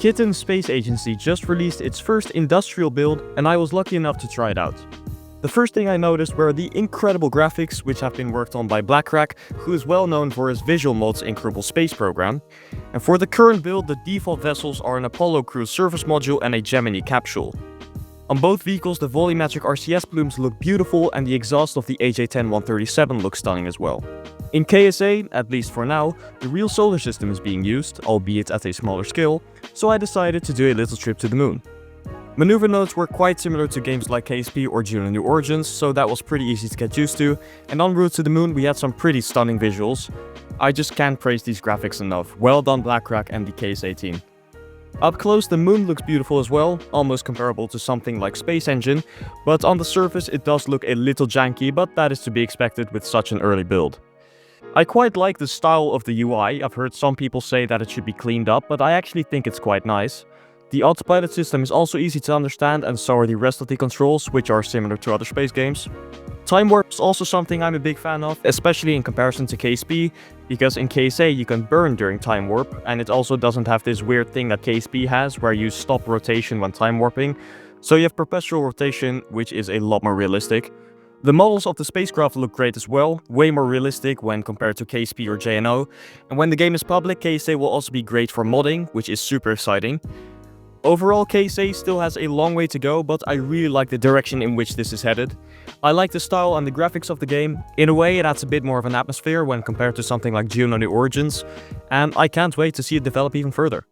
Kitten Space Agency just released its first industrial build, and I was lucky enough to try it out. The first thing I noticed were the incredible graphics, which have been worked on by Blackrack, who is well known for his visual mods in Kerbal Space Program. And for the current build, the default vessels are an Apollo crew service module and a Gemini capsule. On both vehicles, the volumetric RCS plumes look beautiful, and the exhaust of the AJ-10-137 looks stunning as well. In KSA, at least for now, the real solar system is being used, albeit at a smaller scale, so I decided to do a little trip to the moon. Maneuver nodes were quite similar to games like KSP or Juno New Origins, so that was pretty easy to get used to, and en route to the moon we had some pretty stunning visuals. I just can't praise these graphics enough. Well done Blackrack and the KSA team. Up close the moon looks beautiful as well, almost comparable to something like Space Engine, but on the surface it does look a little janky, but that is to be expected with such an early build. I quite like the style of the UI. I've heard some people say that it should be cleaned up, but I actually think it's quite nice. The autopilot system is also easy to understand, and so are the rest of the controls, which are similar to other space games. Timewarp is also something I'm a big fan of, especially in comparison to KSP, because in KSA you can burn during time warp, and it also doesn't have this weird thing that KSP has, where you stop rotation when time warping, so you have perpetual rotation, which is a lot more realistic. The models of the spacecraft look great as well, way more realistic when compared to KSP or JNO, and when the game is public, KSA will also be great for modding, which is super exciting. Overall, KSA still has a long way to go, but I really like the direction in which this is headed. I like the style and the graphics of the game. In a way, it adds a bit more of an atmosphere when compared to something like Juno New Origins, and I can't wait to see it develop even further.